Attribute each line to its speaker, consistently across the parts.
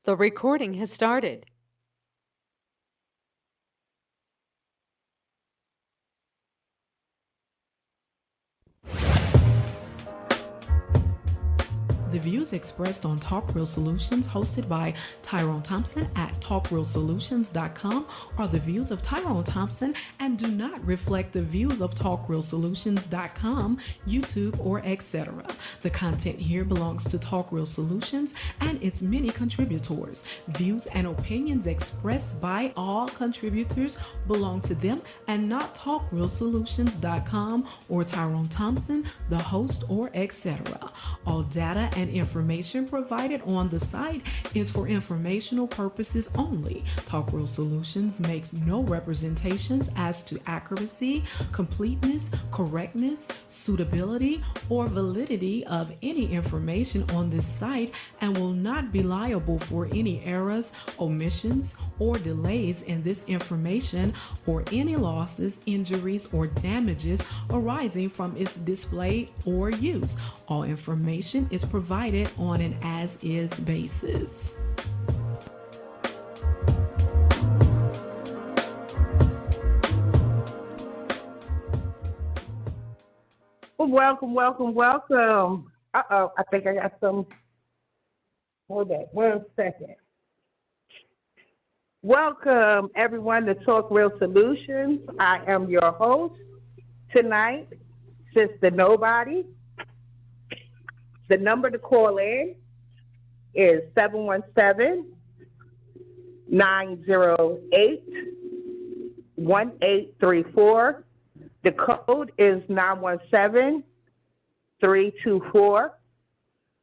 Speaker 1: The recording has started.
Speaker 2: The views expressed on Talk Real Solutions, hosted by Tyrone Thompson at TalkRealSolutions.com, are the views of Tyrone Thompson and do not reflect the views of TalkRealSolutions.com, YouTube, or etc. The content here belongs to Talk Real Solutions and its many contributors. Views and opinions expressed by all contributors belong to them and not TalkRealSolutions.com or Tyrone Thompson, the host, or etc. All data and information provided on the site is for informational purposes only. Talk Real Solutions makes no representations as to accuracy, completeness, correctness, suitability, or validity of any information on this site and will not be liable for any errors, omissions, or delays in this information or any losses, injuries, or damages arising from its display or use. All information is provided on an as-is basis.
Speaker 3: Welcome, welcome, welcome. I think I got some. Hold that 1 second. Welcome, everyone, to Talk Real Solutions. I am your host tonight, Sister Nobody. The number to call in is 717-908-1834. The code is 917324.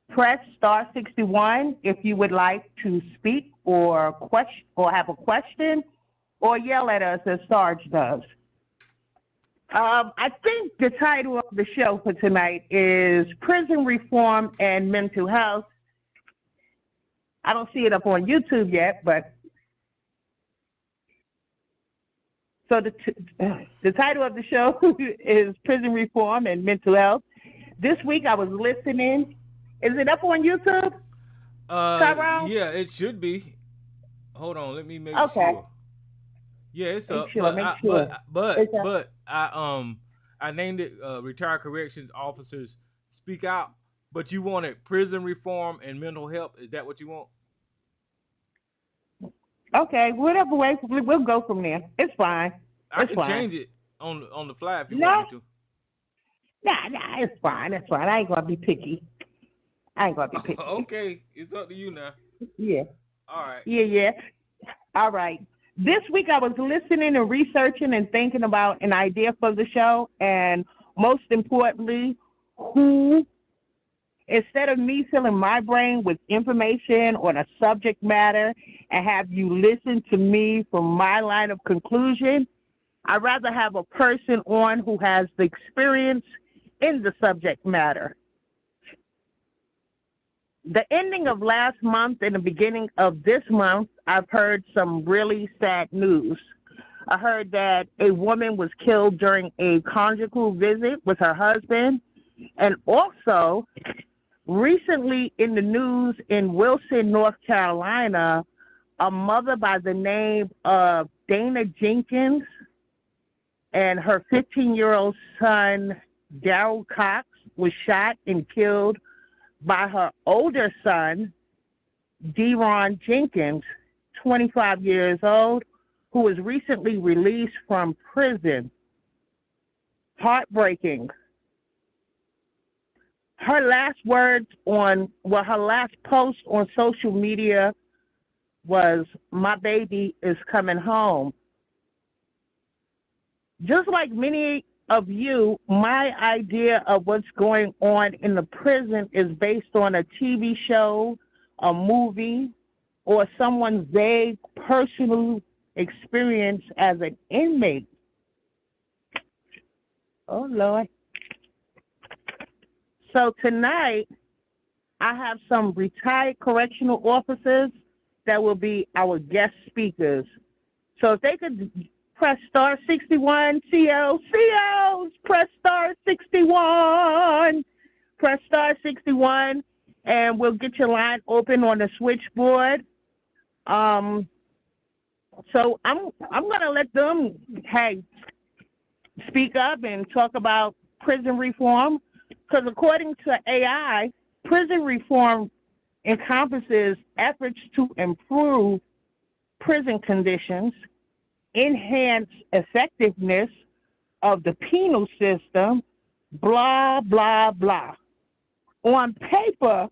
Speaker 3: Press star 61 if you would like to speak or have a question or yell at us as Sarge does. I think the title of the show for tonight is Prison Reform and Mental Health. I don't see it up on YouTube yet, but so the title of the show is Prison Reform and Mental Health. This week I was listening. Is it up on YouTube? Tyrone?
Speaker 4: Yeah, it should be. Hold on, let me make
Speaker 3: Okay.
Speaker 4: sure. Yeah, it's
Speaker 3: Make
Speaker 4: up.
Speaker 3: sure,
Speaker 4: But
Speaker 3: make
Speaker 4: I,
Speaker 3: sure. It's up.
Speaker 4: but I named it Retired Corrections Officers Speak Out. But you wanted prison reform and mental health. Is that what you want?
Speaker 3: Okay, whatever way, we'll go from there. It's fine.
Speaker 4: I can
Speaker 3: fine.
Speaker 4: change it on the fly if you
Speaker 3: No.
Speaker 4: want me to.
Speaker 3: Nah, it's fine. It's fine. I ain't gonna be picky.
Speaker 4: Okay, it's up to you now.
Speaker 3: Yeah.
Speaker 4: All right.
Speaker 3: Yeah. All right. This week I was listening and researching and thinking about an idea for the show, and most importantly, who, instead of me filling my brain with information on a subject matter and have you listen to me from my line of conclusion, I'd rather have a person on who has the experience in the subject matter. The ending of last month and the beginning of this month, I've heard some really sad news. I heard that a woman was killed during a conjugal visit with her husband. And also, recently in the news in Wilson, North Carolina, a mother by the name of Dana Jenkins and her 15-year-old son, Daryl Cox, was shot and killed by her older son, Deron Jenkins, 25 years old, who was recently released from prison. Heartbreaking. Her last post on social media was, "My baby is coming home." Just like many of you, my idea of what's going on in the prison is based on a TV show, a movie, or someone's vague personal experience as an inmate. Oh, Lord. So tonight, I have some retired correctional officers that will be our guest speakers. So if they could press star 61, COs, press star 61. Press star 61, and we'll get your line open on the switchboard. So I'm gonna let them speak up and talk about prison reform, because according to AI, prison reform encompasses efforts to improve prison conditions, enhance effectiveness of the penal system, blah, blah, blah. On paper,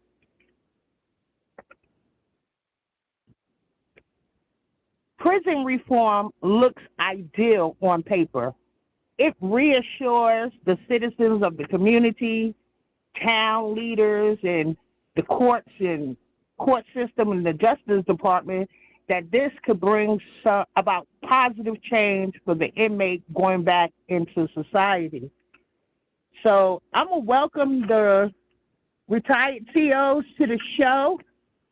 Speaker 3: prison reform looks ideal on paper. It reassures the citizens of the community, town leaders, and the courts and court system and the Justice Department that this could bring about positive change for the inmate going back into society. So I'm going to welcome the retired COs to the show,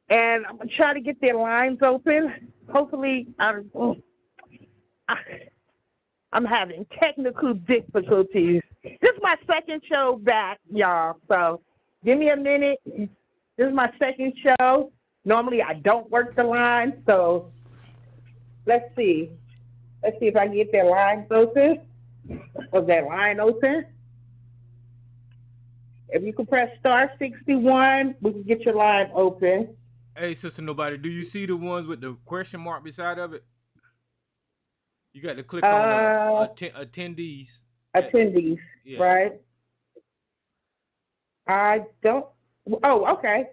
Speaker 3: and I'm going to try to get their lines open. Hopefully, I'm having technical difficulties. This is my second show back, y'all, so give me a minute. This is my second show. Normally, I don't work the line, so let's see. Let's see if I can get their lines open. Was that line open? If you can press star 61, we can get your line open.
Speaker 4: Hey, Sister Nobody, do you see the ones with the question mark beside of it? You got to click on attendees.
Speaker 3: Attendees, yeah. Right? I don't. Oh, okay.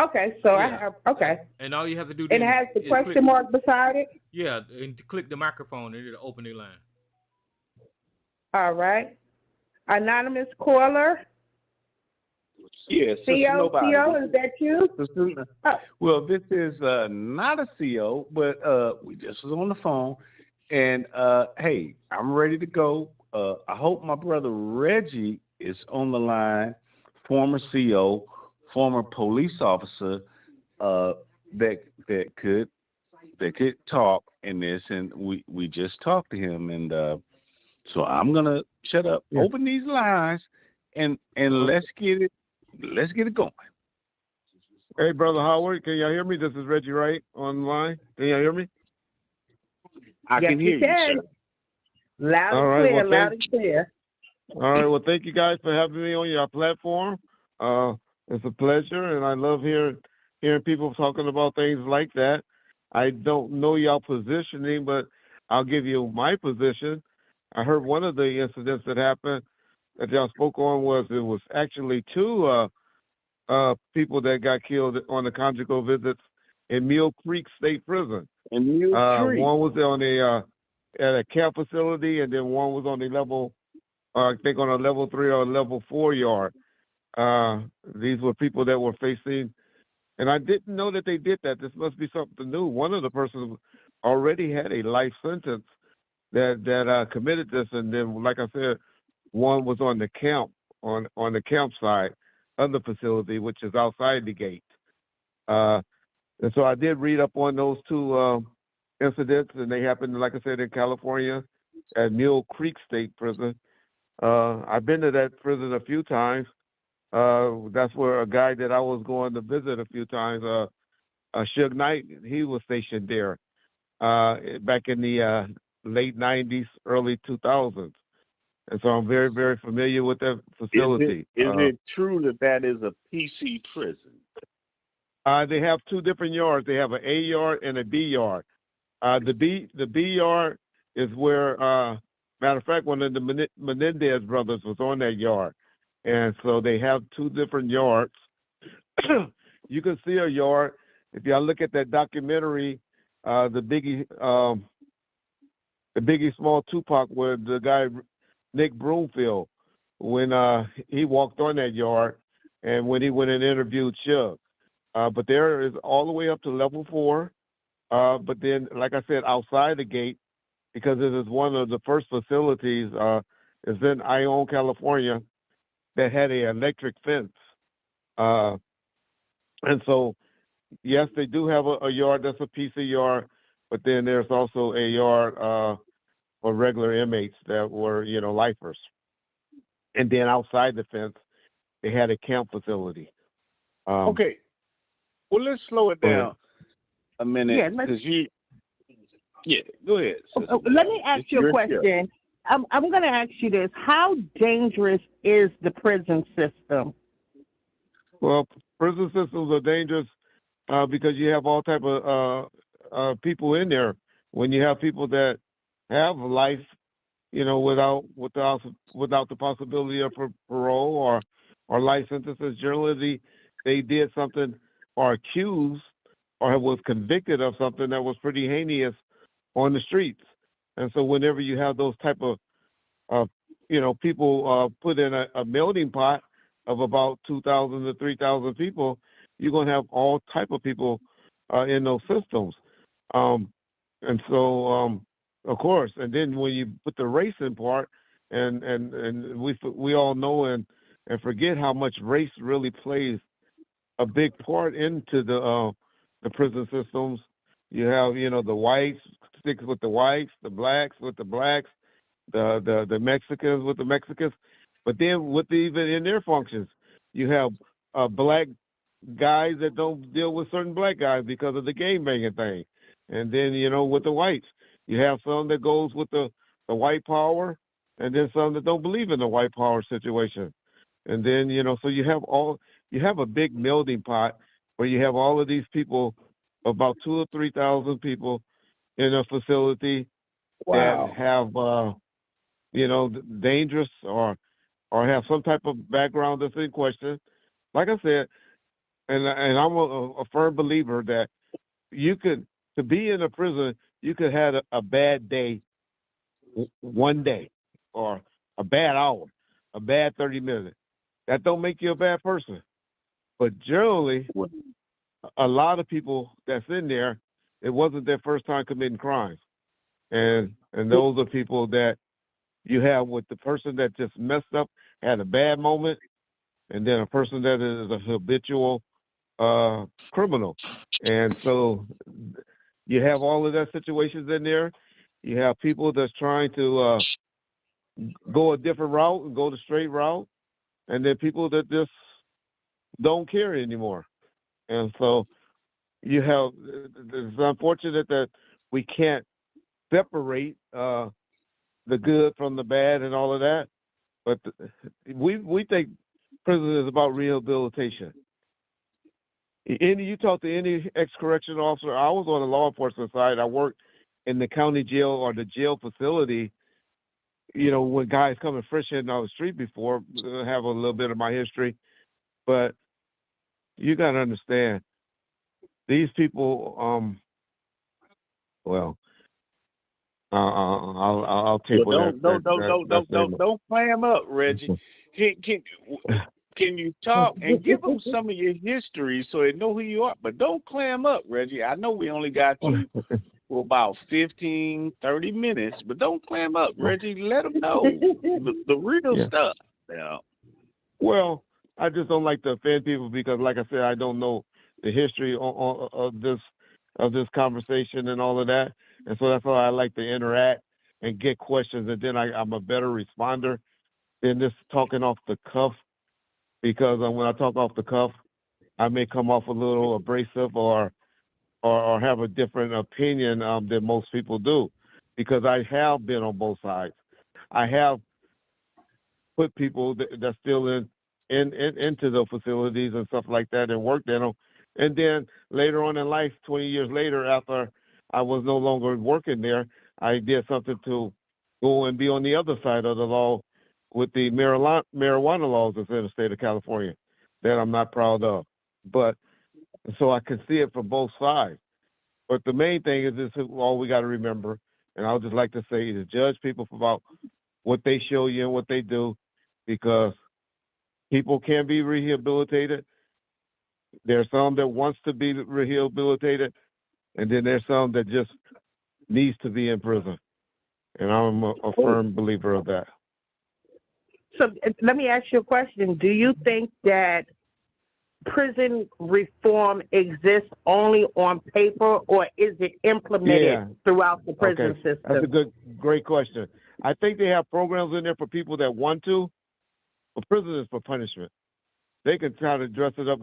Speaker 3: Okay, so yeah. I have. Okay.
Speaker 4: And all you have to do.
Speaker 3: It has the question mark beside it.
Speaker 4: Yeah, and click the microphone, and it'll open the line.
Speaker 3: All right. Anonymous caller.
Speaker 1: Yes.
Speaker 3: CO, is that you?
Speaker 1: Well, this is not a CO, but we just was on the phone. And, hey, I'm ready to go. I hope my brother Reggie is on the line, former CO, former police officer that could talk in this. And we just talked to him. And so I'm going to shut up, open these lines, and let's get it going.
Speaker 5: Hey, Brother Howard, can y'all hear me? This is Reggie Wright online. Can y'all hear me?
Speaker 1: I can hear you, sir.
Speaker 3: Loud and clear, loud and clear.
Speaker 5: All right, well, thank you guys for having me on your platform. It's a pleasure, and I love hearing people talking about things like that. I don't know y'all positioning, but I'll give you my position. I heard one of the incidents that happened that y'all spoke on was actually two people that got killed on the conjugal visits in Mill Creek State Prison.
Speaker 1: In Mill Creek.
Speaker 5: One was on at a camp facility, and then one was on a level, I think on a level 3 or level 4 yard. These were people that were facing, and I didn't know that they did that. This must be something new. One of the persons already had a life sentence that committed this, and then, like I said, one was on the camp, on the campsite of the facility, which is outside the gate. And so I did read up on those two incidents, and they happened, like I said, in California at Mill Creek State Prison. I've been to that prison a few times. That's where a guy that I was going to visit a few times, Suge Knight, he was stationed there back in the late 90s, early 2000s. And so I'm very, very familiar with that facility.
Speaker 1: Is it true that is a PC prison?
Speaker 5: They have two different yards. They have an A yard and a B yard. The B yard is where, matter of fact, one of the Menendez brothers was on that yard. And so they have two different yards. You can see a yard. If y'all look at that documentary, the Biggie Small Tupac, where the guy Nick Broomfield, when he walked on that yard, and when he went and interviewed Suge. But there is all the way up to level 4. But then, like I said, outside the gate, because it is one of the first facilities, is in Ione, California, that had an electric fence. And so, yes, they do have a yard that's a PC yard, but then there's also a yard for regular inmates that were, lifers. And then outside the fence, they had a camp facility.
Speaker 1: Okay. Well, let's slow it down. a minute
Speaker 3: Yeah,
Speaker 1: because you. Yeah, go ahead. Sister
Speaker 3: let me
Speaker 1: Mel.
Speaker 3: ask
Speaker 1: It's
Speaker 3: you a
Speaker 1: your show.
Speaker 3: question. I'm going to ask you this: how dangerous is the prison system?
Speaker 5: Well, prison systems are dangerous because you have all type of people in there. When you have people that have life, without the possibility of parole or life sentences, generally they did something or accused or was convicted of something that was pretty heinous on the streets. And so whenever you have those type of people put in a melting pot of about 2,000 to 3,000 people, you're going to have all type of people in those systems. And so, of course, and then when you put the racing part, and we all know and forget how much race really plays a big part into the prison systems. You have the whites sticks with the whites, the blacks with the blacks, the Mexicans with the Mexicans, but then even in their functions, you have black guys that don't deal with certain black guys because of the game banging thing, and then with the whites, you have some that goes with the white power, and then some that don't believe in the white power situation, and then so you have a big melting pot where you have all of these people, about 2,000 or 3,000 people in a facility that have dangerous or have some type of background that's in question. Like I said, and I'm a firm believer that to be in a prison, you could have a bad day, one day, or a bad hour, a bad 30 minutes. That don't make you a bad person. But generally, a lot of people that's in there, it wasn't their first time committing crimes, and those are people that you have with the person that just messed up, had a bad moment, and then a person that is a habitual criminal. And so you have all of that situations in there. You have people that's trying to go a different route and go the straight route, and then people that just don't care anymore. And so it's unfortunate that we can't separate the good from the bad and all of that. But we think prison is about rehabilitation. You talk to any ex-correction officer. I was on the law enforcement side. I worked in the county jail or the jail facility. When guys coming fresh in on the street before, have a little bit of my history. But you got to understand, these people. Well, I'll take
Speaker 1: Well, don't clam up, Reggie. Can you talk and give them some of your history so they know who you are? But don't clam up, Reggie. I know we only got you for about 15, 30 minutes, but don't clam up, Reggie. Let them know the real stuff. Yeah.
Speaker 5: Well, I just don't like to offend people because, like I said, I don't know the history of this conversation and all of that, and so that's why I like to interact and get questions, and then I'm a better responder than just talking off the cuff. Because when I talk off the cuff, I may come off a little abrasive or have a different opinion than most people do, because I have been on both sides. I have put people that's still into the facilities and stuff like that and worked in them, and then later on in life, 20 years later, after I was no longer working there, I did something to go and be on the other side of the law with the marijuana laws that's in the state of California that I'm not proud of. But so I can see it from both sides. But the main thing is this: all we got to remember, and I would just like to say, to judge people about what they show you and what they do, because people can be rehabilitated. There's some that wants to be rehabilitated, and then there's some that just needs to be in prison. And I'm a firm believer of that.
Speaker 3: So let me ask you a question. Do you think that prison reform exists only on paper, or is it implemented throughout the prison system?
Speaker 5: That's a great question. I think they have programs in there for people that want to, but prison is for punishment. They can try to dress it up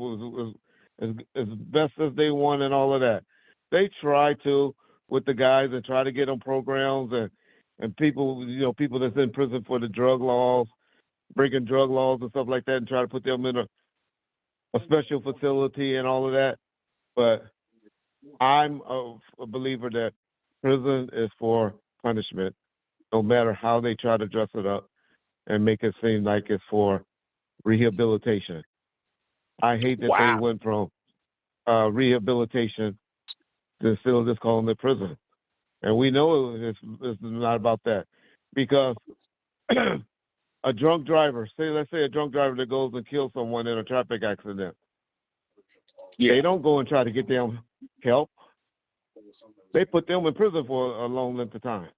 Speaker 5: as best as they want and all of that. they try to with the guys and try to get them programs and people, people that's in prison for the drug laws, breaking drug laws and stuff like that, and try to put them in a special facility and all of that. But I'm a believer that prison is for punishment, no matter how they try to dress it up and make it seem like it's for rehabilitation. I hate that they
Speaker 1: Wow.
Speaker 5: went from rehabilitation to still just calling it prison. And we know it's not about that because a drunk driver, let's say a drunk driver that goes and kills someone in a traffic accident,
Speaker 1: Yeah.
Speaker 5: they don't go and try to get them help. They put them in prison for a long length of time.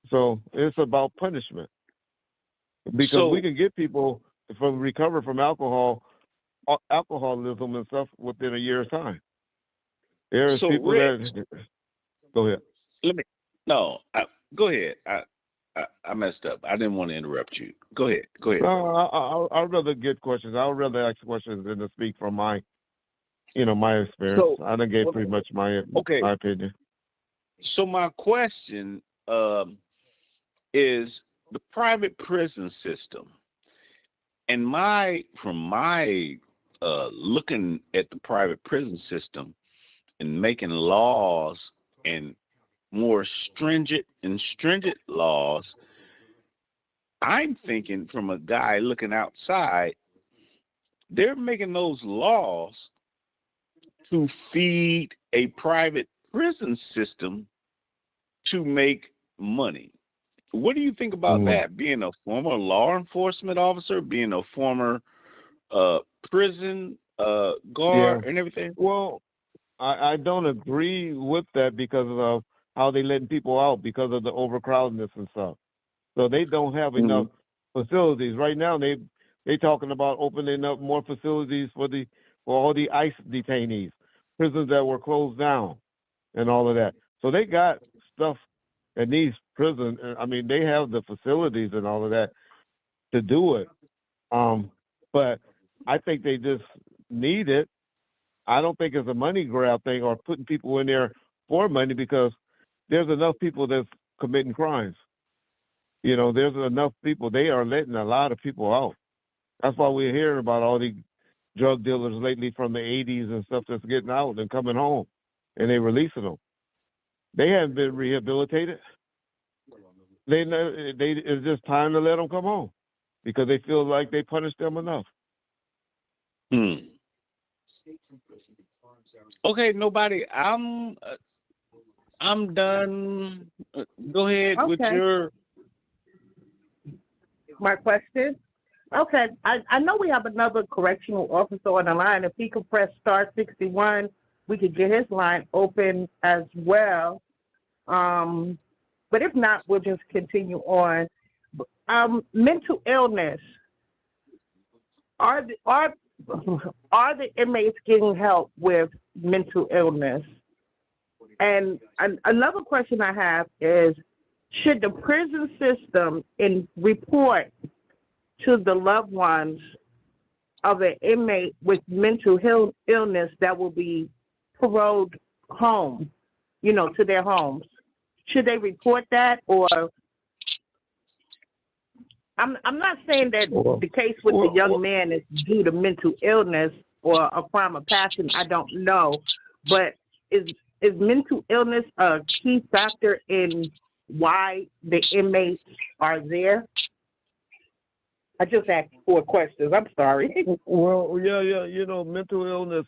Speaker 5: So it's about punishment because
Speaker 1: So
Speaker 5: we can get people from recover from alcoholism and stuff within a year's time. There's
Speaker 1: so
Speaker 5: people
Speaker 1: Rich,
Speaker 5: that go ahead.
Speaker 1: let me go ahead. I messed up. I didn't want to interrupt you. Go ahead. Go ahead.
Speaker 5: No, I'd rather get questions. I would rather ask questions than to speak from my experience.
Speaker 1: So
Speaker 5: I done gave pretty much my
Speaker 1: okay.
Speaker 5: opinion.
Speaker 1: So my question is the private prison system, and from my looking at the private prison system and making laws and more stringent laws, I'm thinking from a guy looking outside, they're making those laws to feed a private prison system to make money. What do you think about that? Being a former law enforcement officer, being a former prison guard and everything?
Speaker 5: Well, I don't agree with that because of how they letting people out because of the overcrowdedness and stuff. So they don't have enough facilities right now. They talking about opening up more facilities for all the ICE detainees, prisons that were closed down, and all of that. So they got stuff that needs prison. I mean, they have the facilities and all of that to do it. But I think they just need it. I don't think it's a money grab thing or putting people in there for money because there's enough people that's committing crimes. There's enough people. They are letting a lot of people out. That's why we're hearing about all the drug dealers lately from the 80s and stuff that's getting out and coming home, and they releasing them. They haven't been rehabilitated. It's just time to let them come home because they feel like they punished them enough.
Speaker 1: Okay, nobody. I'm done. Go ahead with your
Speaker 3: my question. Okay, I know we have another correctional officer on the line. If he could press star 61, we could get his line open as well. But if not, we'll just continue on. Mental illness. Are the inmates getting help with mental illness? And another question I have is, should the prison system report to the loved ones of an inmate with mental illness that will be paroled home, to their homes? Should they report that? Or I'm not saying that the case with the young man is due to mental illness or a crime of passion. I don't know, but is mental illness a key factor in why the inmates are there? I just asked 4 questions. I'm sorry.
Speaker 5: Well, yeah. Mental illness.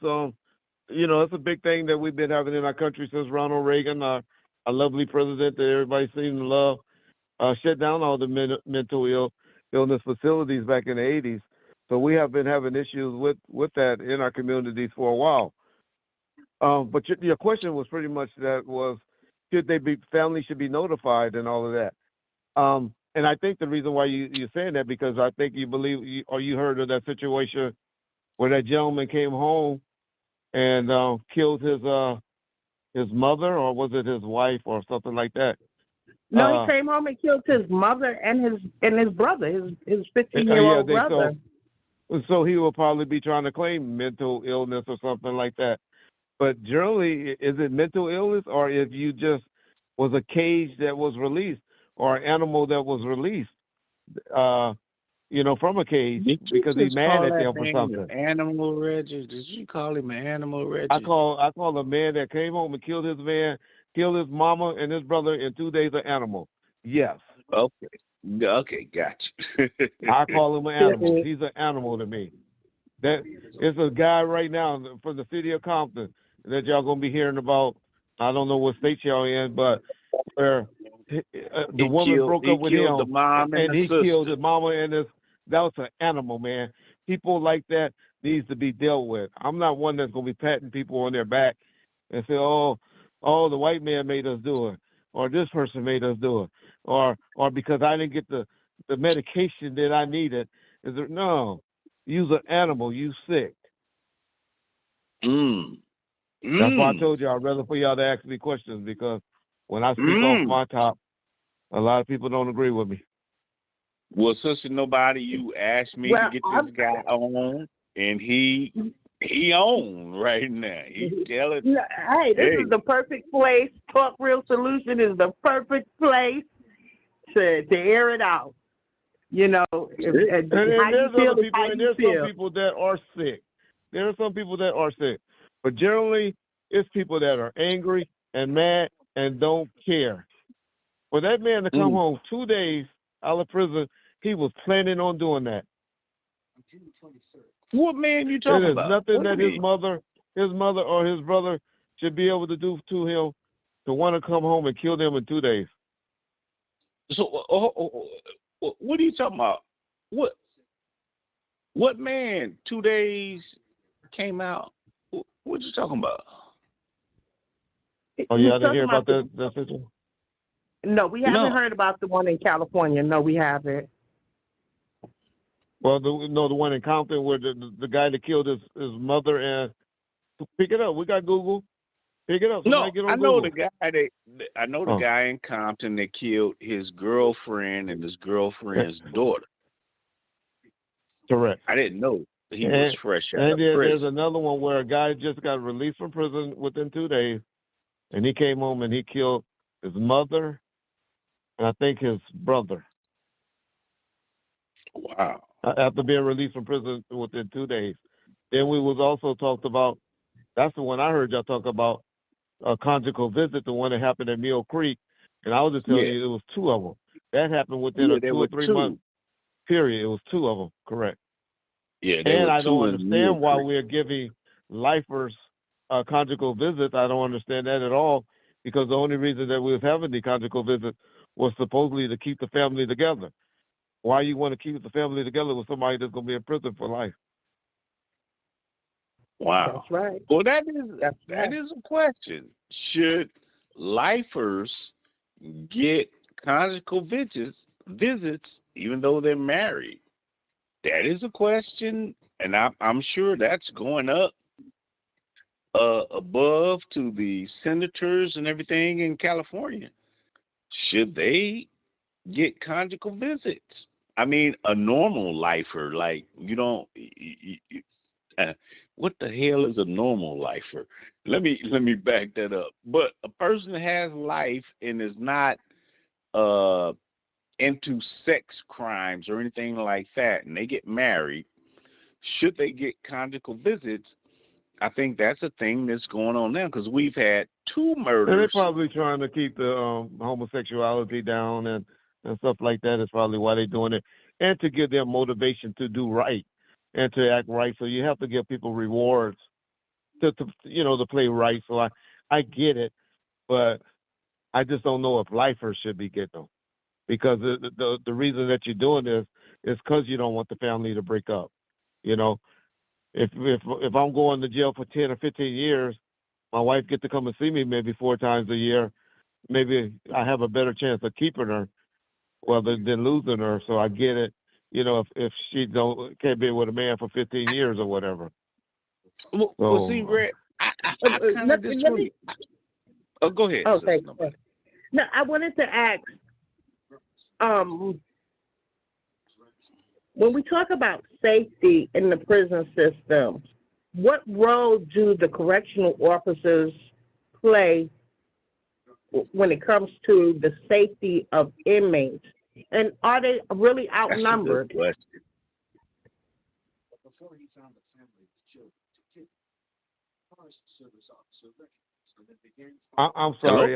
Speaker 5: It's a big thing that we've been having in our country since Ronald Reagan, our lovely president that everybody seems to love, shut down all the mental illness facilities back in the 80s. So we have been having issues with that in our communities for a while. But your question was pretty much families should be notified and all of that. And I think the reason why you're saying that because I think you believe or you heard of that situation where that gentleman came home and killed his mother, or was it his wife or something like that?
Speaker 3: No, he came home and killed his mother and his brother, his 15-year-old brother.
Speaker 5: So he will probably be trying to claim mental illness or something like that. But generally, is it mental illness, or if you just was a cage that was released, or an animal that was released, from a cage
Speaker 1: Did you
Speaker 5: because he's
Speaker 1: just
Speaker 5: mad
Speaker 1: call
Speaker 5: at
Speaker 1: that
Speaker 5: them for
Speaker 1: man
Speaker 5: something?
Speaker 1: an animal, Reggie? Did you call him an animal, Reggie?
Speaker 5: I call a man that came home and killed his man, killed his mama and his brother in 2 days an animal. Yes.
Speaker 1: Okay. Okay, got you.
Speaker 5: I call him an animal. He's an animal to me. That it's a guy right now from the city of Compton that y'all gonna be hearing about. I don't know what state y'all in, but where the woman broke up with him,
Speaker 1: the mom and
Speaker 5: he
Speaker 1: the
Speaker 5: killed
Speaker 1: sister.
Speaker 5: his mama and his. That was an animal, man. People like that needs to be dealt with. I'm not one that's gonna be patting people on their back and say, "Oh, the white man made us do it," or "This person made us do it," or because I didn't get the medication that I needed. Is there no? You's an animal. You sick. That's why I told you I'd rather for y'all to ask me questions, because when I speak off my top, a lot of people don't agree with me.
Speaker 1: Well, Sister Nobody, you asked me to get this guy on, and he on right now. He telling.
Speaker 3: Hey, this is the perfect place. Talk Real Solution is the perfect place to air it out. You know,
Speaker 5: and there's some people that are sick. There are some people that are sick, but generally, it's people that are angry and mad and don't care. For that man to come home 2 days out of prison, he was planning on doing that.
Speaker 1: What man you talking about?
Speaker 5: There's nothing that his mother or his brother should be able to do to him to want to come home and kill them in 2 days.
Speaker 1: So, what are you talking about? What man 2 days came out? What you talking about?
Speaker 5: Oh, yeah, I didn't hear about that situation?
Speaker 3: No, we haven't heard about the one in California. No, we haven't.
Speaker 5: Well, the one in Compton where the guy that killed his mother and pick it up. We got Google. Pick it up.
Speaker 1: No,
Speaker 5: get on
Speaker 1: I know
Speaker 5: Google.
Speaker 1: the guy in Compton that killed his girlfriend and his girlfriend's daughter.
Speaker 5: Correct.
Speaker 1: I didn't know he was fresh out of prison.
Speaker 5: There's another one where a guy just got released from prison within 2 days, and he came home and he killed his mother and I think his brother.
Speaker 1: Wow.
Speaker 5: After being released from prison within 2 days. Then we was also talked about, that's the one I heard y'all talk about, a conjugal visit, the one that happened at Mill Creek. And I was just telling you it was two of them. That happened within a 2 or 3 month period. It was two of them, correct.
Speaker 1: Yeah,
Speaker 5: and I don't understand why we're giving lifers conjugal visits. I don't understand that at all, because the only reason that we was having the conjugal visit was supposedly to keep the family together. Why you want to keep the family together with somebody that's going to be in prison for life?
Speaker 1: Wow.
Speaker 3: That's right.
Speaker 1: Well, that is a question. Should lifers get conjugal visits even though they're married? That is a question, and I'm sure that's going up above to the senators and everything in California. Should they get conjugal visits? I mean, a normal lifer, like what the hell is a normal lifer? Let me back that up. But a person that has life and is not into sex crimes or anything like that, and they get married, should they get conjugal visits? I think that's a thing that's going on now, because we've had 2 murders.
Speaker 5: And they're probably trying to keep the homosexuality down and stuff like that. Is probably why they're doing it, and to give them motivation to do right and to act right. So you have to give people rewards to play right. So I get it, but I just don't know if lifers should be getting them, because the reason that you're doing this is because you don't want the family to break up. You know, if I'm going to jail for 10 or 15 years, my wife get to come and see me maybe 4 times a year. Maybe I have a better chance of keeping her than losing her. So I get it. You know, if she can't be with a man for 15 years or whatever.
Speaker 1: Well, see, Red, I kind of disagree. Oh, go ahead.
Speaker 3: Okay. No, I wanted to ask. When we talk about safety in the prison system, what role do the correctional officers play when it comes to the safety of inmates? And are they really
Speaker 1: That's a good
Speaker 3: outnumbered?
Speaker 1: question.
Speaker 5: I'm
Speaker 1: Hello?
Speaker 5: sorry.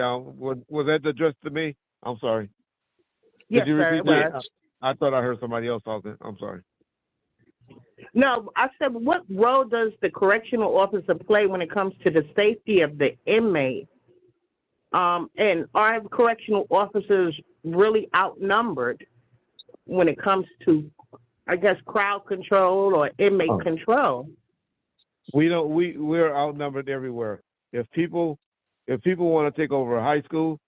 Speaker 5: Was that addressed to me? I'm sorry.
Speaker 3: Yes,
Speaker 5: Could you
Speaker 3: sir,
Speaker 5: repeat
Speaker 3: it
Speaker 5: that?
Speaker 3: was.
Speaker 5: I thought I heard somebody else talking. I'm sorry.
Speaker 3: No, I said, what role does the correctional officer play when it comes to the safety of the inmate? And are correctional officers really outnumbered when it comes to, I guess, crowd control or inmate
Speaker 5: Oh.
Speaker 3: control?
Speaker 5: We're outnumbered everywhere. If people want to take over a high school,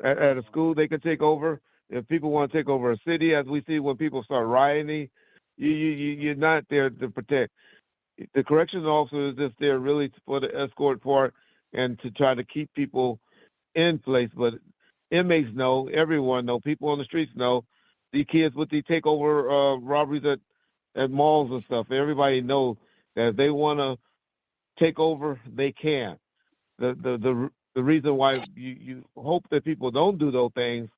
Speaker 5: at a school, they can take over. If people want to take over a city, as we see when people start rioting, you're not there to protect. The corrections officer is just there really for the escort part and to try to keep people in place. But inmates know, everyone know, people on the streets know. These kids with the takeover robberies at malls and stuff, everybody knows that if they want to take over, they can. The reason why you hope that people don't do those things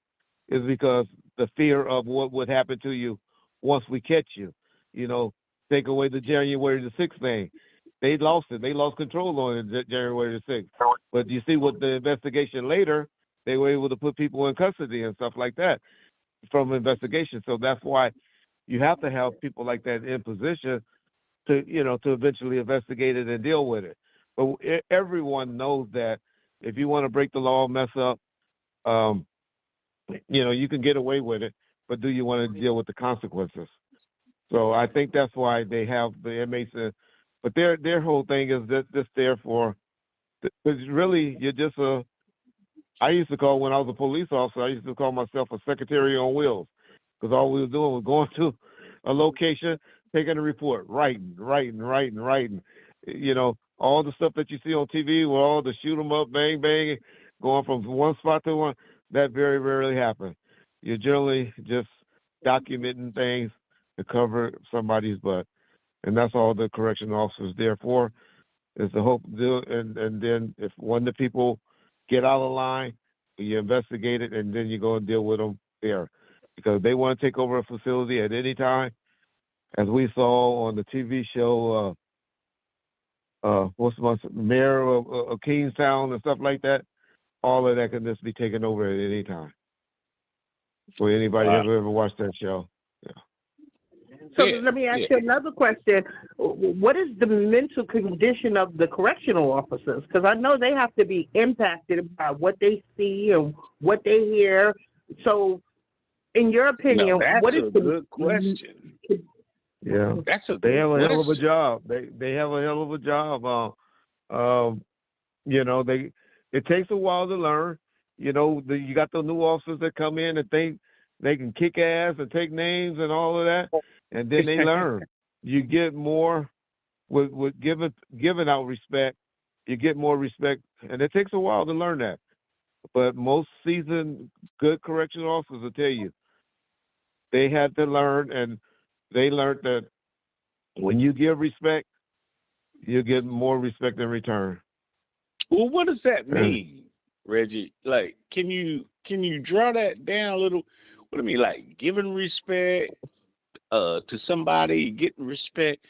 Speaker 5: is because the fear of what would happen to you once we catch you. You know, take away the January the 6th thing. They lost it. They lost control on it January the 6th. But you see, with the investigation later, they were able to put people in custody and stuff like that from investigation. So that's why you have to have people like that in position to eventually investigate it and deal with it. But everyone knows that if you want to break the law, mess up, you can get away with it. But do you want to deal with the consequences? So I think that's why they have the inmates. But their whole thing is just there for, because really you're just I used to call, when I was a police officer, I used to call myself a secretary on wheels, because all we were doing was going to a location, taking a report, writing. All the stuff that you see on TV, where all the shoot 'em up, bang, bang, going from one spot to one, that very rarely happens. You're generally just documenting things to cover somebody's butt. And that's all the correction officer's there for, is to hope, and then if one of the people get out of line, you investigate it, and then you go and deal with them there. Because they want to take over a facility at any time, as we saw on the TV show, Mayor of Kingstown and stuff like that. All of that can just be taken over at any time. For anybody
Speaker 1: Wow.
Speaker 5: who ever watched that show. Yeah.
Speaker 3: So
Speaker 1: Yeah,
Speaker 3: let me ask
Speaker 1: yeah.
Speaker 3: you another question. What is the mental condition of the correctional officers? Because I know they have to be impacted by what they see and what they hear. So, in your opinion,
Speaker 1: No, that's
Speaker 3: what is
Speaker 1: a
Speaker 3: the
Speaker 1: good question.
Speaker 5: Yeah.
Speaker 1: That's a
Speaker 5: They
Speaker 1: good
Speaker 5: have a hell of a
Speaker 1: question.
Speaker 5: job. They have a hell of a job. It takes a while to learn. You got the new officers that come in and think they can kick ass and take names and all of that, and then they learn. You get more with giving out respect. You get more respect, and it takes a while to learn that. But most seasoned, good correctional officers will tell you they had to learn, and they learned that when you give respect, you get more respect in return.
Speaker 1: Well, what does that mean, Reggie? Like, can you draw that down a little? What do you mean, like giving respect to somebody, getting respect?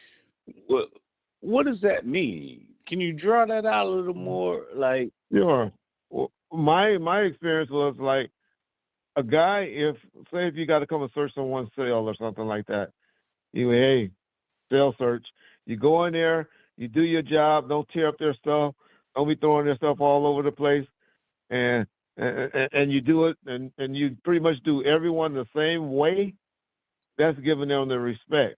Speaker 1: What does that mean? Can you draw that out a little more? Like,
Speaker 5: Sure. Well, my experience was like a guy. If you got to come and search someone's cell or something like that, hey, cell search. You go in there, you do your job. Don't tear up their stuff. Don't be throwing their stuff all over the place. And you do it, and you pretty much do everyone the same way. That's giving them the respect.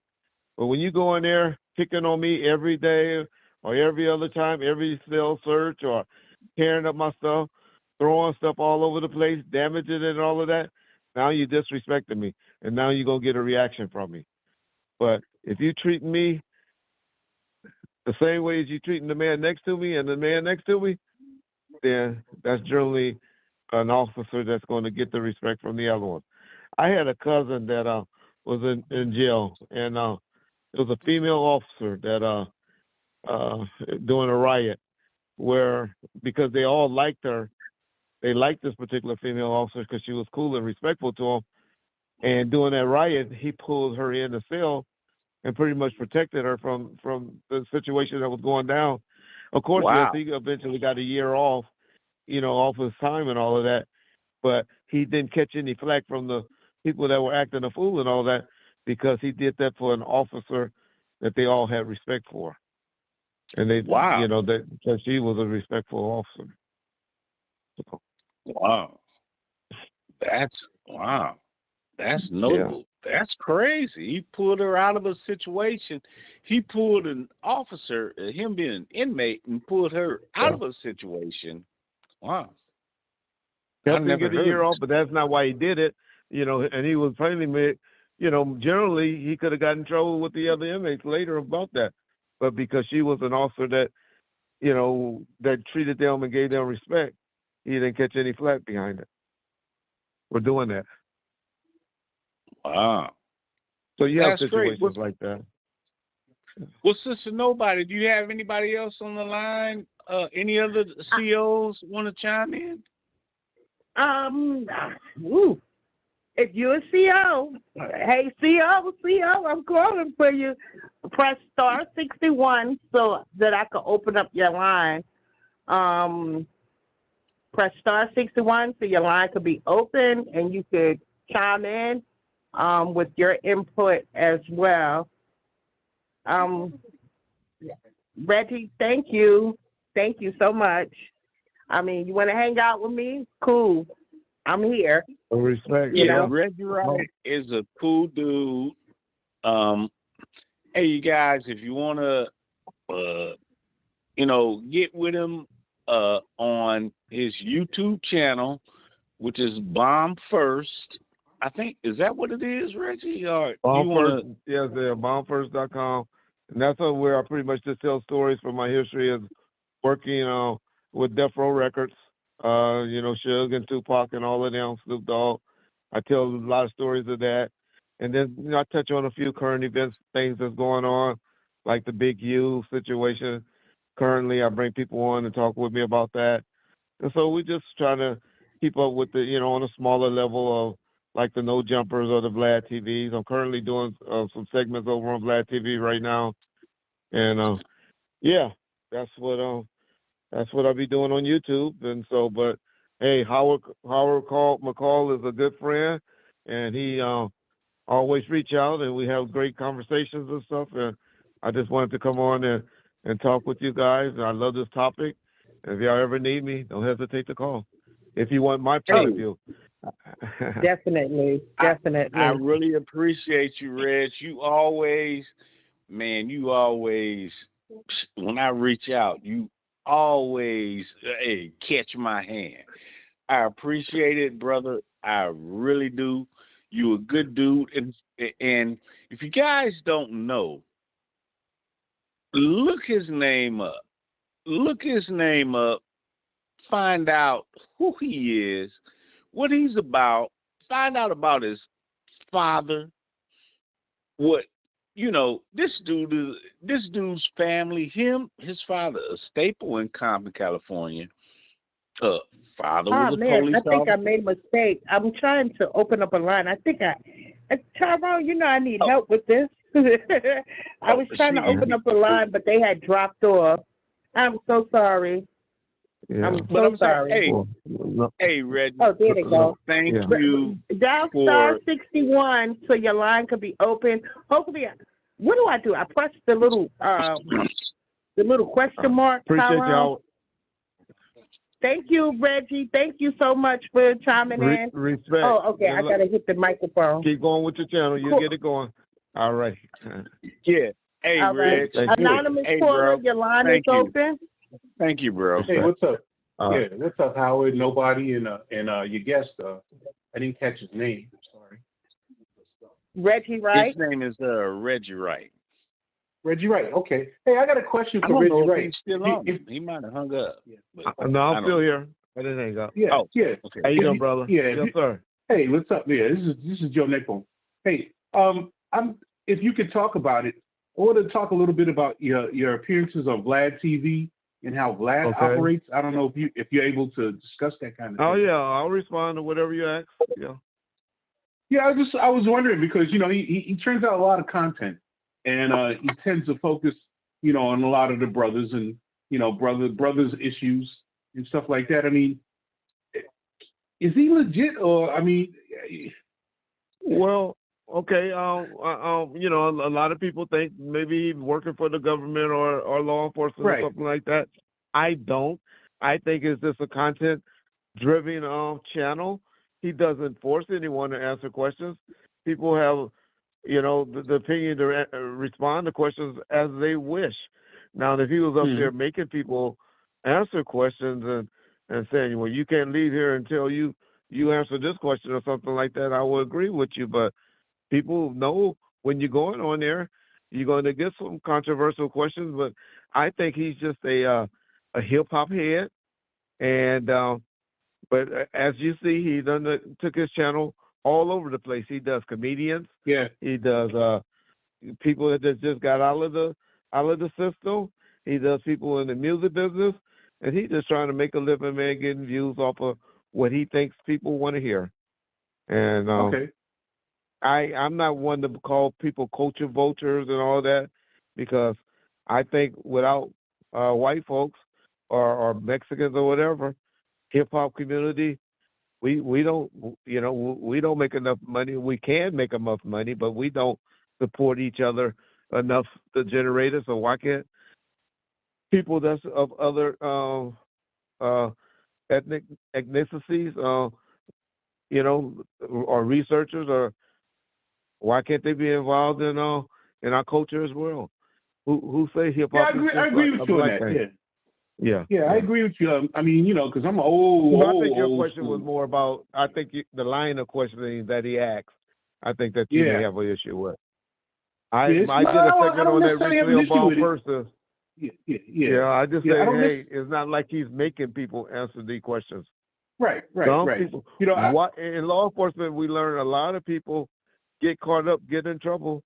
Speaker 5: But when you go in there picking on me every day or every other time, every cell search, or tearing up my stuff, throwing stuff all over the place, damaging it and all of that, now you disrespecting me, and now you're going to get a reaction from me. But if you treat me the same way as you treating the man next to me and the man next to me, then that's generally an officer that's going to get the respect from the other one. I had a cousin that was in jail, and it was a female officer that during a riot, where because they all liked her, they liked this particular female officer because she was cool and respectful to him. And during that riot, he pulled her in the cell and pretty much protected her from the situation that was going down. Of course, yes,
Speaker 1: Wow.
Speaker 5: he eventually got a year off, off his time and all of that. But he didn't catch any flack from the people that were acting a fool and all that because he did that for an officer that they all had respect for, and they,
Speaker 1: Wow.
Speaker 5: that because she was a respectful officer. So,
Speaker 1: Wow. Wow. That's notable. That's crazy. He pulled her out of a situation. He pulled an officer, him being an inmate, and pulled her out of a situation. Wow. I
Speaker 5: Helped him
Speaker 1: never
Speaker 5: get a
Speaker 1: heard
Speaker 5: year
Speaker 1: of
Speaker 5: off, but that's not why he did it. And he was plainly made. Generally he could have gotten in trouble with the other inmates later about that, but because she was an officer that, that treated them and gave them respect, he didn't catch any flack behind it. We're doing that.
Speaker 1: Wow.
Speaker 5: So you have
Speaker 1: That's great.
Speaker 5: situations like that.
Speaker 1: Well, Sister Nobody, do you have anybody else on the line? Any other COs want to chime in?
Speaker 3: If you're a CO, hey CO, I'm calling for you. Press star 61 so that I can open up your line. Press star 61 so your line could be open and you could chime in with your input as well. Reggie, thank you. Thank you so much. I mean, you want to hang out with me? Cool. I'm here.
Speaker 5: Respect.
Speaker 1: Yeah, Reggie Wright is a cool dude. Hey, you guys, if you want to, get with him on his YouTube channel, which is Bomb First. I think, is that what it is, Reggie? Or
Speaker 5: Bomb First, yes, bombfirst.com. And that's where I pretty much just tell stories from my history of working with Death Row Records, Suge and Tupac and all of them, Snoop Dogg. I tell a lot of stories of that. And then, I touch on a few current events, things that's going on, like the Big U situation. Currently, I bring people on to talk with me about that. And so we just try to keep up with the, on a smaller level of like the No Jumpers or the Vlad TVs. I'm currently doing some segments over on Vlad TV right now. And, that's what I'll be doing on YouTube. And so, but hey, Howard McCall is a good friend, and he always reach out, and we have great conversations and stuff. And I just wanted to come on and talk with you guys. And I love this topic. And if y'all ever need me, don't hesitate to call. If you want my point of view.
Speaker 3: Definitely.
Speaker 1: I really appreciate you, Reg. You always, when I reach out, you always catch my hand. I appreciate it, brother. I really do. You a good dude. And if you guys don't know, look his name up. Find out who he is, what he's about, find out about his father, this dude's family, his father, a staple in Compton, California. Father was a police officer.
Speaker 3: I think I made a mistake. I'm trying to open up a line. I think Tyrone, I need help with this. I was trying to open up a line, but they had dropped off. I'm so sorry.
Speaker 5: Yeah.
Speaker 3: I'm so sorry.
Speaker 1: Hey, Reggie.
Speaker 3: Oh, there they go.
Speaker 1: Thank you.
Speaker 3: Dial star 61 so your line could be open. Hopefully, what do? I press the little question mark.
Speaker 5: Appreciate y'all.
Speaker 3: Thank you, Reggie. Thank you so much for chiming in.
Speaker 5: Respect.
Speaker 3: Oh, okay. I gotta hit the microphone.
Speaker 5: Keep going with your channel. You get it going. All right.
Speaker 1: Yeah. Hey,
Speaker 3: all right.
Speaker 1: Reg.
Speaker 3: Anonymous caller, your line is open.
Speaker 1: Thank you, bro.
Speaker 6: Hey, what's up? What's up, Howard? Nobody and your guest. I didn't catch his name. Sorry.
Speaker 3: Reggie Wright.
Speaker 1: His name is Reggie Wright.
Speaker 6: Reggie Wright. Okay. Hey, I got a question for Reggie Wright.
Speaker 1: He's still on. He might have hung up.
Speaker 5: No, I'm still here. I didn't hang up.
Speaker 6: Yeah. Yeah.
Speaker 1: Okay.
Speaker 5: How you doing, brother?
Speaker 6: Yeah.
Speaker 5: Yes, sir.
Speaker 6: Hey, what's up? Yeah, this is Joe Nickle. Hey, if you could talk about it, wanted to talk a little bit about your appearances on Vlad TV and how Vlad
Speaker 5: Okay.
Speaker 6: operates. I don't know if you're able to discuss that kind of
Speaker 5: Oh
Speaker 6: thing.
Speaker 5: yeah, I'll respond to whatever you ask. Yeah.
Speaker 6: Yeah, I was wondering because he turns out a lot of content, and he tends to focus on a lot of the brothers and brothers issues and stuff like that. I mean, is he legit or I mean?
Speaker 5: Well, okay. A lot of people think maybe he's working for the government or law enforcement
Speaker 6: Right.
Speaker 5: or something like that. I don't. I think it's just a content-driven channel. He doesn't force anyone to answer questions. People have, the opinion to respond to questions as they wish. Now, if he was up there making people answer questions and saying, well, you can't leave here until you answer this question or something like that, I will agree with you. But people know when you're going on there, you're going to get some controversial questions. But I think he's just a hip hop head, and but as you see, he took his channel all over the place. He does comedians.
Speaker 6: Yeah.
Speaker 5: He does people that just got out of the system. He does people in the music business, and he's just trying to make a living, man, getting views off of what he thinks people want to hear. And
Speaker 6: Okay.
Speaker 5: I'm not one to call people culture vultures and all that, because I think without white folks or Mexicans or whatever, hip hop community, we don't we don't make enough money. We can make enough money, but we don't support each other enough to generate it. So why can't people that's of other ethnicities, or researchers, or why can't they be involved in our culture as well? Who say hip hop is just
Speaker 6: I agree
Speaker 5: like
Speaker 6: with
Speaker 5: a
Speaker 6: you on
Speaker 5: black
Speaker 6: that.
Speaker 5: thing?
Speaker 6: Yeah.
Speaker 5: Yeah.
Speaker 6: I agree with you. I mean, because I'm old.
Speaker 5: But I think your
Speaker 6: old
Speaker 5: question
Speaker 6: school.
Speaker 5: was more about, I think the line of questioning that he asked, I think that you may have an issue with. I
Speaker 6: Yes.
Speaker 5: did
Speaker 6: No,
Speaker 5: a
Speaker 6: I
Speaker 5: segment
Speaker 6: don't
Speaker 5: on that
Speaker 6: necessarily have
Speaker 5: recently
Speaker 6: an
Speaker 5: on
Speaker 6: issue
Speaker 5: Bob
Speaker 6: with it.
Speaker 5: Persis.
Speaker 6: Yeah.
Speaker 5: Yeah, I just
Speaker 6: Yeah,
Speaker 5: say,
Speaker 6: I don't
Speaker 5: hey, it's not like he's making people answer the questions.
Speaker 6: Right.
Speaker 5: Some
Speaker 6: Right.
Speaker 5: people, in law enforcement, we learn a lot of people get caught up, get in trouble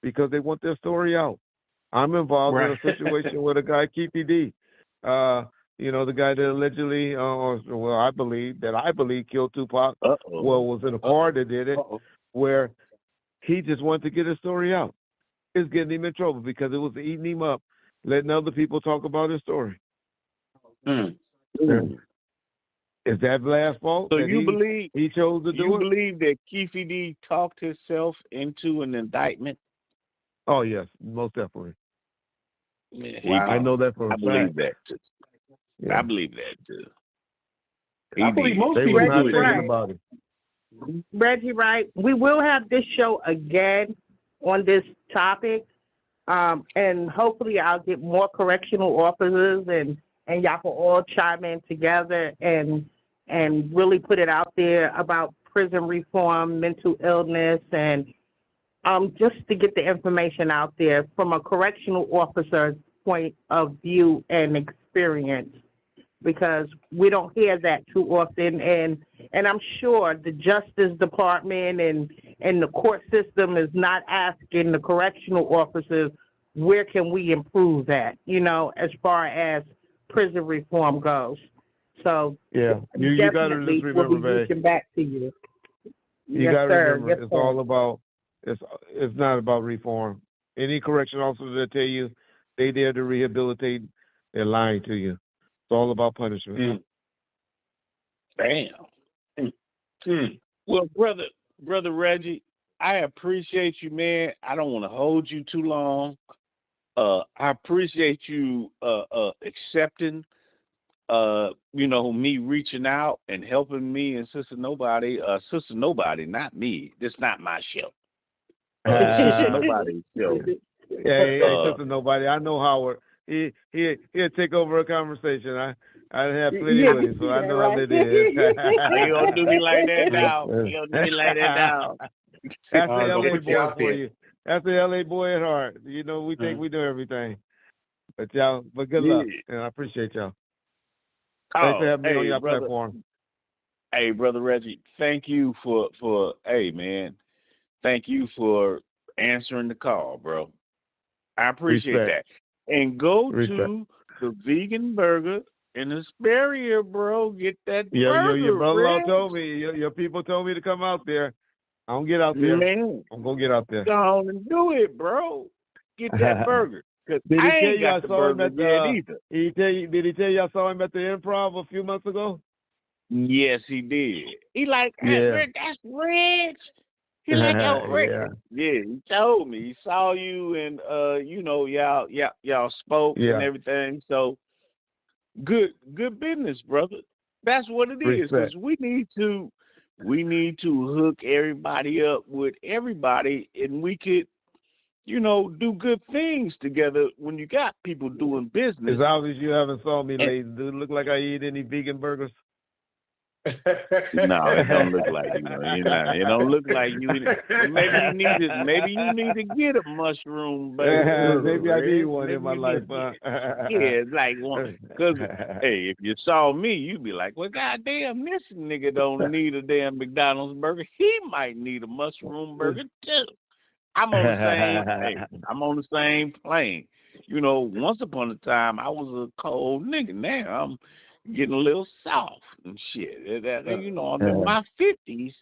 Speaker 5: because they want their story out. I'm involved in a situation with a guy, Keefe D. The guy that allegedly, I believe killed Tupac. Well, was in a car that did it, where he just wanted to get his story out. It's getting him in trouble because it was eating him up, letting other people talk about his story. Is that Vlad's fault?
Speaker 1: So
Speaker 5: that
Speaker 1: you believe
Speaker 5: he chose to do it?
Speaker 1: You believe that Keefe D talked himself into an indictment?
Speaker 5: Oh yes, most definitely.
Speaker 1: Wow.
Speaker 5: I know that for a fact.
Speaker 1: Believe that too.
Speaker 5: Yeah.
Speaker 1: I believe that too.
Speaker 6: I believe most
Speaker 5: They
Speaker 6: people
Speaker 5: were not
Speaker 6: do it.
Speaker 5: thinking about it.
Speaker 3: Reggie, right? We will have this show again on this topic, and hopefully I'll get more correctional officers and y'all can all chime in together and really put it out there about prison reform, mental illness, and just to get the information out there from a correctional officer's point of view and experience, because we don't hear that too often, and I'm sure the Justice Department and the court system is not asking the correctional officers, where can we improve that, as far as prison reform goes. So
Speaker 5: yeah, you got to just remember,
Speaker 3: we'll be reaching back to you.
Speaker 5: You got to remember, it's all about, it's not about reform. Any correction officer that tell you they there to rehabilitate, they're lying to you. It's all about punishment.
Speaker 1: Damn. Well, brother Reggie, I appreciate you, man. I don't want to hold you too long. I appreciate you accepting me reaching out and helping me and Sister Nobody, not me. This not my show. Sister Nobody's show.
Speaker 5: Hey, Sister Nobody. I know Howard. He'll take over a conversation. I have plenty of him, so I know how it is.
Speaker 1: He don't do me like that now. He don't do me like that now.
Speaker 5: That's the LA boy for you. That's the LA boy at heart. We think we do everything. But good luck, and I appreciate y'all. Thanks for having me on your platform.
Speaker 1: Hey, Brother Reggie, thank you for thank you for answering the call, bro. I appreciate
Speaker 5: Respect.
Speaker 1: that. And go
Speaker 5: Respect.
Speaker 1: to the vegan burger in Hesperia, bro. Get that
Speaker 5: Your
Speaker 1: burger,
Speaker 5: brother-in-law
Speaker 1: Reg.
Speaker 5: told me. Your people told me to come out there. I'm gonna get out there.
Speaker 1: Man,
Speaker 5: I'm gonna get out there.
Speaker 1: go on and do it, bro. Get that burger. Because
Speaker 5: Did he
Speaker 1: I
Speaker 5: tell
Speaker 1: ain't
Speaker 5: you I
Speaker 1: got the
Speaker 5: saw him
Speaker 1: burger
Speaker 5: at the?
Speaker 1: yet either.
Speaker 5: Did he tell you I saw him at the Improv a few months ago?
Speaker 1: Yes, he did. He like, hey,
Speaker 5: Yeah.
Speaker 1: Reg, that's Reg. He like, yo, Reg.
Speaker 5: Yeah.
Speaker 1: Yeah, he told me. He saw you and y'all spoke and
Speaker 5: Yeah.
Speaker 1: everything. So good business, brother. That's what it is.
Speaker 5: Respect.
Speaker 1: Because we need to hook everybody up with everybody, and we could, do good things together when you got people doing business.
Speaker 5: It's obvious you haven't saw me
Speaker 1: And-
Speaker 5: lately. Do it look like I eat any vegan burgers?
Speaker 1: No, it don't look like you. It don't look like you. Maybe you need to get a mushroom burger.
Speaker 5: Maybe I need one
Speaker 1: Maybe
Speaker 5: in my
Speaker 1: you
Speaker 5: life.
Speaker 1: need-
Speaker 5: Huh?
Speaker 1: Yeah, it's like one. Because hey, if you saw me, you'd be like, "Well, goddamn, this nigga don't need a damn McDonald's burger. He might need a mushroom burger too." I'm on the same plane. Once upon a time, I was a cold nigga. Now I'm getting a little soft and shit. I'm in my 50s,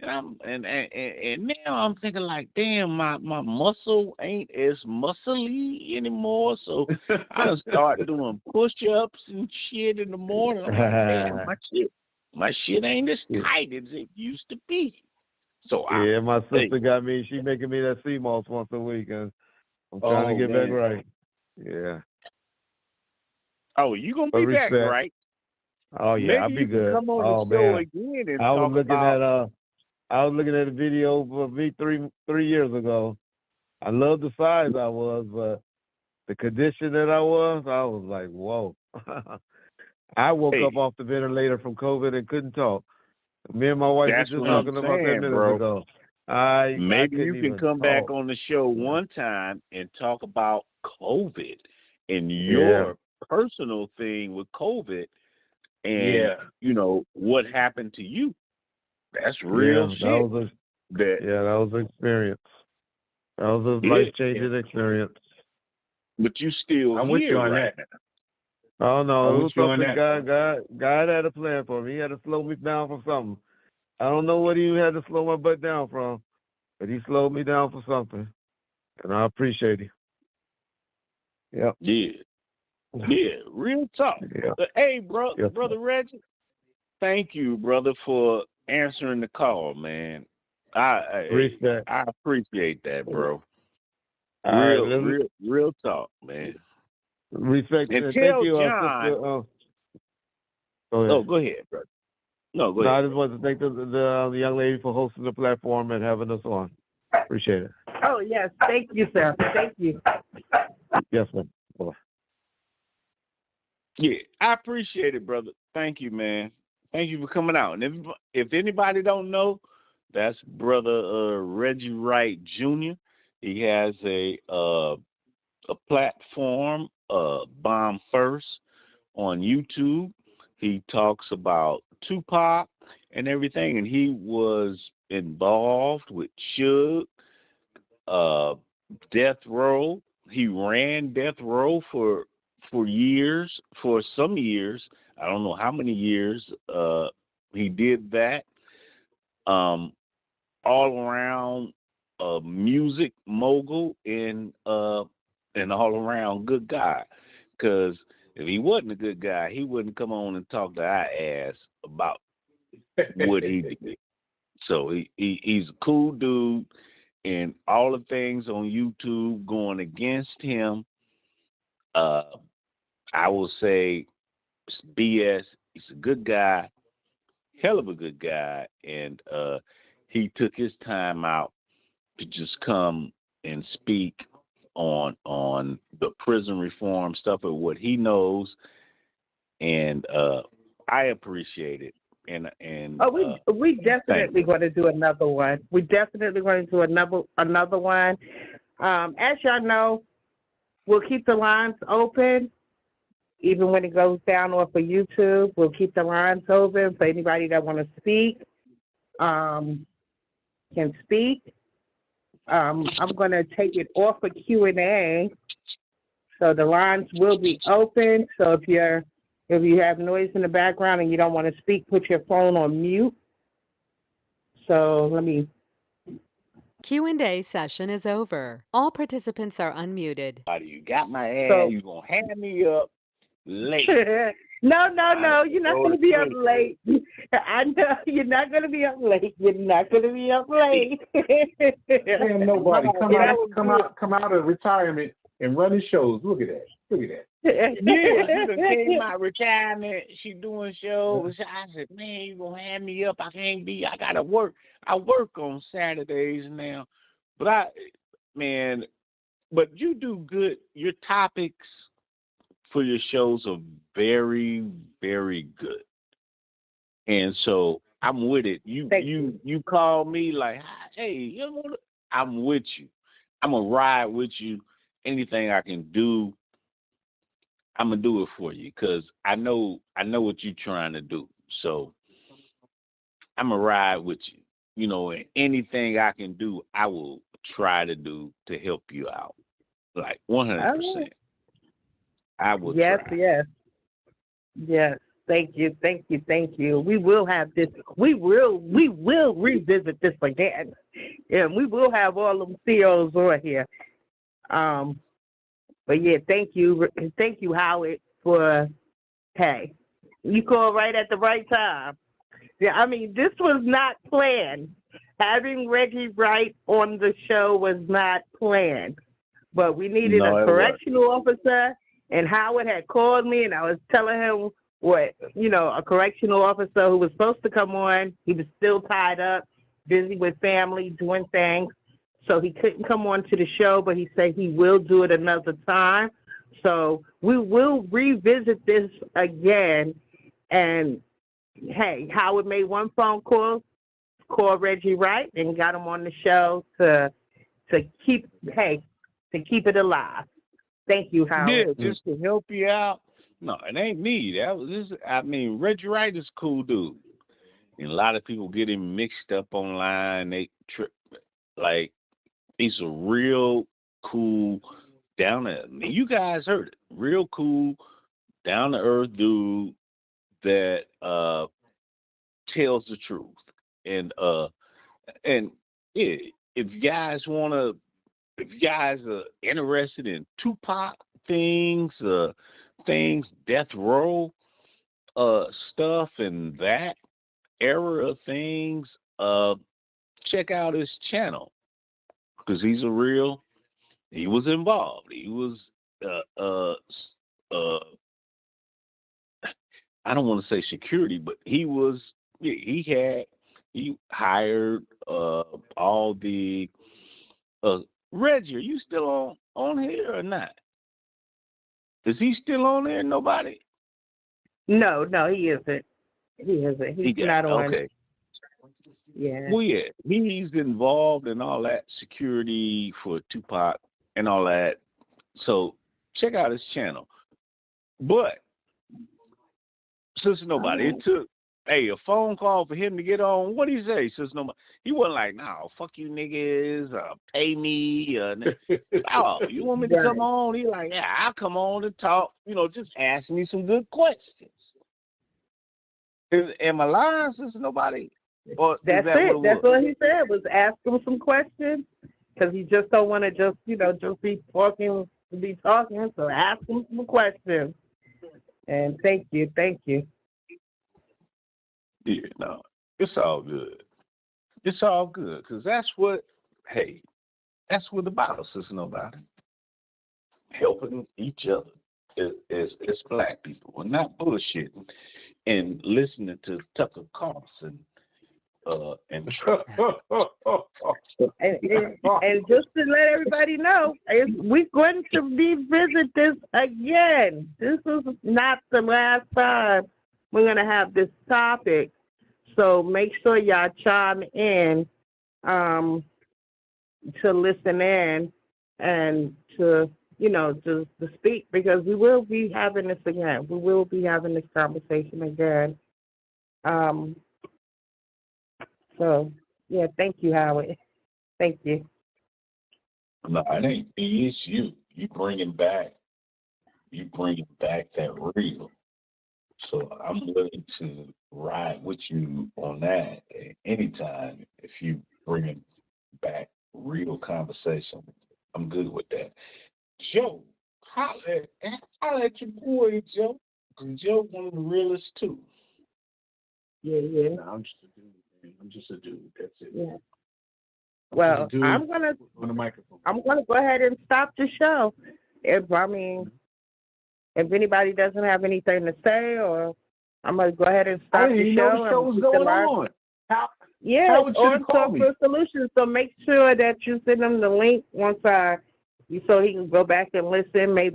Speaker 1: and now I'm thinking like, damn, my muscle ain't as muscly anymore. So I done start doing push-ups and shit in the morning. I'm like, damn, my shit ain't as tight as it used to be. So
Speaker 5: Yeah, my sister got me. She making me that sea moss once a week, and I'm trying to get back right. Yeah.
Speaker 1: Oh, you gonna be back right?
Speaker 5: Oh yeah,
Speaker 1: Maybe
Speaker 5: I'll be
Speaker 1: you
Speaker 5: good.
Speaker 1: can come on
Speaker 5: Oh
Speaker 1: the show
Speaker 5: man,
Speaker 1: again and
Speaker 5: I was
Speaker 1: talk
Speaker 5: looking
Speaker 1: about.
Speaker 5: I was looking at a video of me three years ago. I love the size I was, but the condition that I was like, whoa. I woke up off the ventilator from COVID and couldn't talk. Me and my wife were
Speaker 1: That's
Speaker 5: just
Speaker 1: what
Speaker 5: talking
Speaker 1: I'm
Speaker 5: about that
Speaker 1: saying,
Speaker 5: minutes
Speaker 1: bro.
Speaker 5: ago.
Speaker 1: Maybe you can come back
Speaker 5: talk.
Speaker 1: on the show one time and talk about COVID and your personal thing with COVID and what happened to you. That's real shit.
Speaker 5: That was an experience. That was a life-changing experience.
Speaker 1: But you still
Speaker 6: I'm with you on
Speaker 1: right?
Speaker 6: that.
Speaker 5: Oh no,
Speaker 6: I'm
Speaker 5: it was
Speaker 6: with you on
Speaker 5: something God had a plan for me. He had to slow me down for something. I don't know what he had to slow my butt down from, but he slowed me down for something, and I appreciate it. Yep.
Speaker 1: Yeah, real talk.
Speaker 5: Yeah.
Speaker 1: Hey, brother
Speaker 5: Yes,
Speaker 1: Reggie, thank you, brother, for answering the call, man.
Speaker 5: Respect.
Speaker 1: I appreciate that, bro.
Speaker 5: All right,
Speaker 1: Real talk, man.
Speaker 5: Respect.
Speaker 1: And
Speaker 5: Thank
Speaker 1: tell
Speaker 5: you,
Speaker 1: John.
Speaker 5: sister. Go ahead.
Speaker 1: Oh, go ahead, brother. No, go ahead.
Speaker 5: I just want to thank the young lady for hosting the platform and having us on. Appreciate it.
Speaker 3: Oh, yes. Thank you, sir. Thank you.
Speaker 5: Yes, ma'am. Bye.
Speaker 1: Yeah, I appreciate it, brother. Thank you, man. Thank you for coming out. And if anybody don't know, that's brother Reggie Wright Jr. He has a platform, Bomb First, on YouTube. He talks about Tupac and everything, and he was involved with Suge, Death Row. He ran Death Row for years, for some years. I don't know how many years he did that. All around music mogul and all around good guy. Because if he wasn't a good guy, he wouldn't come on and talk to our ass about what he did. So he's a cool dude, and all the things on YouTube going against him, I will say it's BS. He's a good guy, hell of a good guy, and he took his time out to just come and speak on the prison reform stuff and what he knows, and I appreciate it. And
Speaker 3: we definitely going to do another one. We definitely going to do another one. As y'all know, we'll keep the lines open. Even when it goes down off of YouTube, we'll keep the lines open for anybody that want to speak, can speak. I'm going to take it off of Q&A. So the lines will be open. So if you have noise in the background and you don't want to speak, put your phone on mute. So let me.
Speaker 7: Q&A session is over. All participants are unmuted.
Speaker 1: You got my ass.
Speaker 3: So,
Speaker 1: You gonna hand me up late?
Speaker 3: No. You're not going to be up late. I know you're not going to be up late. You're not going to be up late.
Speaker 6: Man, nobody come out of retirement and running shows. Look at that.
Speaker 1: Yeah, she done came out retirement. She doing shows. I said, man, you gonna hand me up? I gotta work. I work on Saturdays now, but you do good. Your topics for your shows are very, very good, and so I'm with it. You call me like, hey, I'm with you. I'm gonna ride with you. Anything I can do, I'm gonna do it for you because I know what you're trying to do. So I'm gonna ride with you. You know, and anything I can do, I will try to do to help you out. Like 100%. I will.
Speaker 3: Yes,
Speaker 1: try.
Speaker 3: yes. Thank you. We will have this. We will revisit this again, and we will have all of them CEOs on here. But yeah, thank you, Howard, for you called right at the right time. Yeah, I mean, this was not planned. Having Reggie Wright on the show was not planned, but we needed a correctional officer, and Howard had called me, and I was telling him a correctional officer who was supposed to come on, he was still tied up, busy with family, doing things. So he couldn't come on to the show, but he said he will do it another time. So we will revisit this again. And, hey, Howard made one phone call Reggie Wright, and got him on the show to keep it alive. Thank you, Howard.
Speaker 1: Yeah, just to help you out. No, it ain't me. Reggie Wright is a cool dude. And a lot of people get him mixed up online. They trip, like, he's a real cool, you guys heard it. Real cool, down to earth dude that tells the truth. And yeah, if you guys are interested in Tupac things, death row stuff, and that era of things, check out his channel. Because he was involved. He was, I don't want to say security, but he hired all the, Reggie, are you still on here or not? Is he still on there? Nobody?
Speaker 3: No, he isn't. He's not on.
Speaker 1: Okay.
Speaker 3: Yeah.
Speaker 1: Well, yeah, he's involved in all that security for Tupac and all that. So check out his channel. But Sister Nobody, it took a phone call for him to get on. What did he say, Sister Nobody? He wasn't like, no, fuck you niggas, pay me. Oh, you want me to come on? He like, yeah, I'll come on and talk. Just ask me some good questions. Am I lying, Sister Nobody? Or
Speaker 3: that's it. That's what he said, was ask him some questions, because he just don't want to just be talking to be talking. So ask him some questions. And thank you.
Speaker 1: Yeah, no, it's all good. It's all good, because that's what the Bible says, Nobody. Helping each other as black people. We're not bullshitting and listening to Tucker Carlson. And
Speaker 3: just to let everybody know, we're going to revisit this again. This is not the last time we're going to have this topic. So make sure y'all chime in to listen in and to speak, because we will be having this again. We will be having this conversation again. So, yeah, thank you, Howard. Thank you.
Speaker 8: No, it ain't me. It's you. You bringing back that real. So I'm willing to ride with you on that at any time if you bringing back real conversation. I'm good with that. Joe, holla at your boy, Joe. 'Cause Joe one of the realest too.
Speaker 3: Yeah, yeah,
Speaker 6: No, I'm just a dude, man. I'm just a dude. That's it.
Speaker 3: yeah.
Speaker 6: I'm
Speaker 3: Well,
Speaker 6: just a dude
Speaker 3: I'm gonna
Speaker 6: on the microphone.
Speaker 3: go ahead and stop the show. If anybody doesn't have anything to say, or I'm gonna go ahead and
Speaker 6: I
Speaker 3: stop
Speaker 6: didn't
Speaker 3: the
Speaker 6: even
Speaker 3: show.
Speaker 6: know the show
Speaker 3: and
Speaker 6: was
Speaker 3: we can
Speaker 6: going
Speaker 3: learn.
Speaker 6: on. How
Speaker 3: Yeah,
Speaker 6: Howard
Speaker 3: it's
Speaker 6: should
Speaker 3: on
Speaker 6: have called me.
Speaker 3: Talk Solutions. So make sure that you send him the link once so he can go back and listen. Maybe